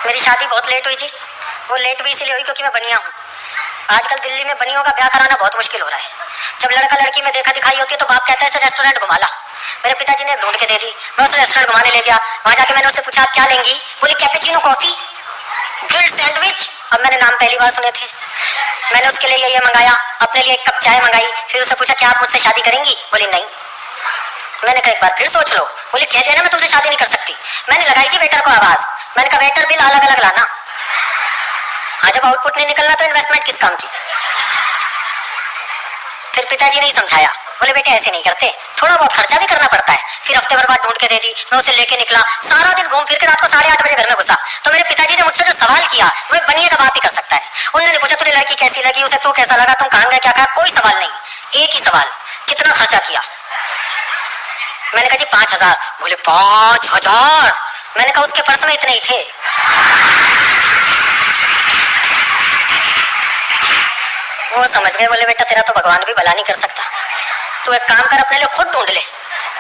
मेरी शादी बहुत लेट हुई जी। वो लेट भी इसीलिए हुई क्योंकि मैं बनिया हूँ। आजकल दिल्ली में बनियों का ब्याह कराना बहुत मुश्किल हो रहा है। जब लड़का लड़की में देखा दिखाई होती है तो बाप कहता है इसे रेस्टोरेंट घुमा ला। मेरे पिताजी ने ढूंढ के दे दी, मैं उसे रेस्टोरेंट घुमाने ले गया। वहां जाके मैंने उससे पूछा आप क्या लेंगी? बोली कैपेचिनो कॉफी, ग्रिल्ड सैंडविच। अब मैंने नाम पहली बार सुने थे। मैंने उसके लिए ये मंगाया, अपने लिए एक कप चाय मंगाई। फिर उससे पूछा क्या आप मुझसे शादी करेंगी? बोली नहीं। मैंने कहा एक बार फिर सोच लो। बोली कह दिया ना मैं तुमसे शादी नहीं कर सकती। मैंने लगाई थी वेटर को आवाज। मैंने कहा वेटर बिल अलग अलग लाना। हाँ, जब आउटपुट नहीं निकलना तो इन्वेस्टमेंट किस काम की? फिर पिताजी ने ही समझाया, बोले बेटे ऐसे नहीं करते, थोड़ा बहुत खर्चा भी करना पड़ता है। फिर हफ्ते भर बाद ढूंढ के दे दी। मैं उसे लेके निकला, सारा दिन घूम फिर के रात को 8:30 बजे घर में घुसा। तो मेरे पिताजी ने मुझसे जो सवाल किया वो एक बनिए का बाप ही कर सकता है। उन्होंने पूछा तुझे लड़की कैसी लगी, उसे तो कैसा लगा, तुम कहाँ गए, क्या कहा? कोई सवाल नहीं, एक ही सवाल, कितना खर्चा किया? मैंने कहा जी 5,000। बोले 5,000? मैंने कहा उसके पर्स में इतने ही थे। वो समझ गए, बोले बेटा तेरा तो भगवान भी भला नहीं कर सकता, तू एक काम कर अपने लिए खुद ढूंढ ले,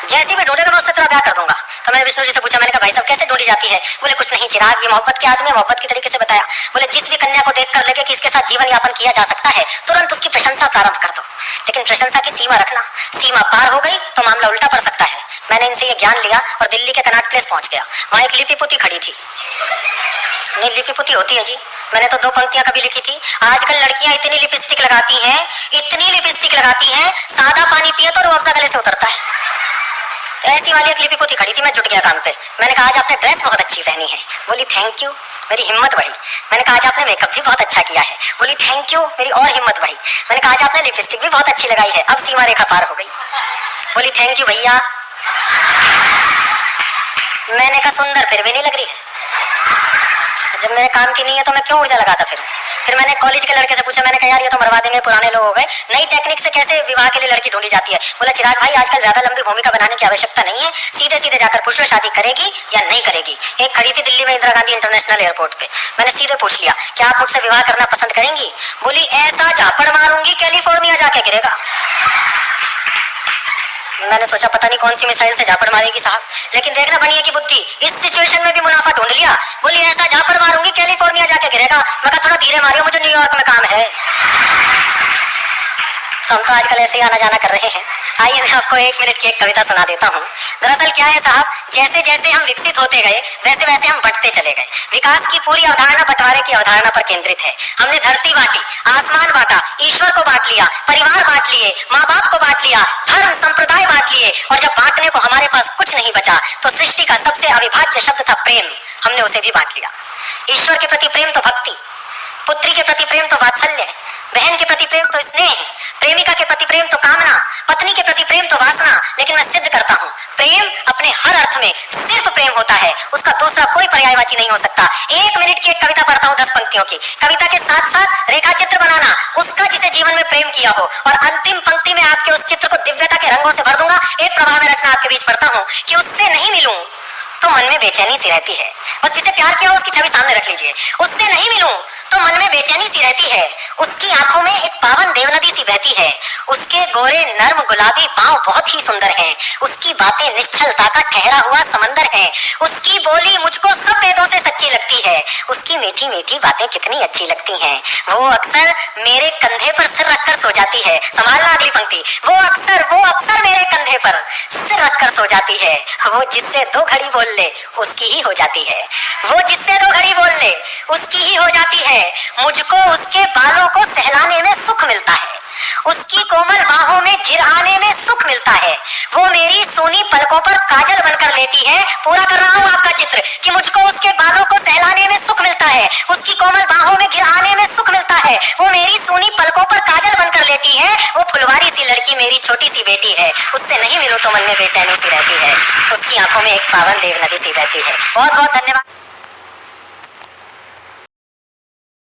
जैसी भी ढूंढेगा मैं उससे तेरा ब्याह कर दूंगा। तो मैंने विष्णु जी से पूछा, मैंने कहा भाई साहब कैसे ढूंढी जाती है? बोले कुछ नहीं चिराग, ये मोहब्बत के आदमी मोहब्बत की तरीके से बताया। बोले जिस भी कन्या को देख कर लगे कि इसके साथ जीवन यापन किया जा सकता है तुरंत उसकी प्रशंसा प्रारंभ कर दो, लेकिन प्रशंसा की सीमा रखना, सीमा पार हो गई तो मामला उल्टा पड़ सकता है। मैंने इनसे ये ज्ञान लिया और दिल्ली के कनॉट प्लेस पहुंच गया। वहां एक लिपि पोती खड़ी थी। नहीं लिपि पोती होती है जी, मैंने तो 2 पंक्तियां कभी लिखी थी। आजकल लड़कियां इतनी लिपस्टिक लगाती हैं, इतनी लिपस्टिक लगाती हैं, सादा पानी पिए तो रूह अफ़ज़ा गले से उतरता है। तो ऐसी वाली एक लिपि पोती खड़ी थी। मैं जुट गया काम पे। मैंने कहा आज आपने ड्रेस बहुत अच्छी पहनी है। बोली थैंक यू। मेरी हिम्मत बढ़ी। मैंने कहा आज आपने मेकअप भी बहुत अच्छा किया है। बोली थैंक यू। मेरी और हिम्मत बढ़ी। मैंने कहा आज आपने लिपस्टिक भी बहुत अच्छी लगाई है। अब सीमा रेखा पार हो गई। बोली थैंक यू भैया। मैंने कहा सुंदर फिर भी नहीं लग रही है, जब मेरे काम की नहीं है तो मैं क्यों ऊर्जा लगाता फिर मैंने कॉलेज के लड़के से पूछा, मैंने कहा यार ये तो मरवा देंगे, पुराने लोग हो गए, नई टेक्निक से कैसे विवाह के लिए लड़की ढूंढी जाती है? बोला चिराग भाई आजकल ज्यादा लंबी भूमिका बनाने की आवश्यकता नहीं है, सीधे सीधे जाकर पूछ लो शादी करेगी या नहीं करेगी। एक खड़ी थी दिल्ली में इंदिरा गांधी इंटरनेशनल एयरपोर्ट पे। मैंने सीधे पूछ लिया क्या आप मुझसे विवाह करना पसंद करेंगी? बोली ऐसा झापड़ मारूंगी कैलिफोर्निया जाके गिरेगा। मैंने सोचा पता नहीं कौन सी मिसाइल से झापड़ मारेगी साहब, लेकिन देखना बनिए की बुद्धि, इस सिचुएशन में भी मुनाफा ढूंढ लिया। बोली ऐसा झापड़ मारूंगी कैलिफोर्निया जाके गिरेगा। मैं कहा थोड़ा धीरे मारियो, मुझे न्यूयॉर्क में काम है। हम तो आजकल ऐसे ही आना जाना कर रहे हैं। आइए मैं आपको 1 मिनट की एक कविता सुना देता हूँ। दरअसल क्या है साहब, जैसे जैसे हम विकसित होते गए वैसे वैसे हम बढ़ते चले गए। विकास की पूरी अवधारणा बंटवारे की अवधारणा पर केंद्रित है। हमने धरती बांटी, आसमान बांटा, ईश्वर को बांट लिया, परिवार बांट लिए, माँ बाप को बांट लिया, धर्म संप्रदाय बांट लिए, और जब बांटने को हमारे पास कुछ नहीं बचा तो सृष्टि का सबसे अविभाज्य शब्द था प्रेम, हमने उसे भी बांट लिया। ईश्वर के प्रति प्रेम तो भक्ति, पुत्री के प्रति प्रेम तो वात्सल्य, बहन के प्रति प्रेम तो स्नेह, प्रेमिका के प्रति प्रेम तो कामना, पत्नी के प्रति प्रेम तो वासना। लेकिन मैं सिद्ध करता हूँ प्रेम अपने हर अर्थ में सिर्फ प्रेम होता है, उसका दूसरा कोई पर्यायवाची नहीं हो सकता। 1 मिनट की एक कविता पढ़ता हूँ 10 पंक्तियों की। कविता के साथ साथ रेखा चित्र बनाना, उसका जिसे जीवन में प्रेम किया हो, और अंतिम पंक्ति में आपके उस चित्र को दिव्यता के रंगों से भर दूंगा। एक प्रभाव में रचना आपके बीच पढ़ता हूँ कि उससे नहीं मिलूं तो मन में बेचैनी सी रहती है। बस जिसे प्यार किया हो उसकी छवि सामने रख लीजिए। उससे नहीं मिलूं तो मन में बेचैनी सी रहती है। उसकी आंखों में एक पावन देवनदी सी बहती है। उसके गोरे नर्म गुलाबी पांव बहुत ही सुंदर हैं। उसकी बातें निश्चलता का ठहरा हुआ समंदर हैं। उसकी बोली मुझको सब वेदों से सच्ची लगती है। उसकी मीठी मीठी बातें कितनी अच्छी लगती हैं। वो अक्सर मेरे कंधे पर सिर रखकर सो जाती है। संभालना अगली पंक्ति। वो अक्सर मेरे कंधे पर सिर रखकर सो जाती है। वो जिससे 2 घड़ी बोल ले उसकी ही हो जाती है। वो जिससे 2 घड़ी बोल ले उसकी ही हो जाती है। मुझको उसके बालों को सहलाने में सुख मिलता है। उसकी कोमल बाहों में घिर आने में सुख मिलता है। वो मेरी सूनी पलकों पर काजल बनकर लेती है। पूरा कर रहा हूँ आपका चित्र कि मुझको उसके बालों को सहलाने में सुख मिलता है, उसकी कोमल बाहों में घिर आने में सुख मिलता है। वो मेरी सूनी पलकों पर काजल बनकर लेती है। वो फुलवारी सी लड़की मेरी छोटी सी बेटी है। उससे नहीं मिलूं तो मन में बेचैनी सी रहती है। उसकी आंखों में एक पावन देव नदी सी बहती है। बहुत बहुत धन्यवाद।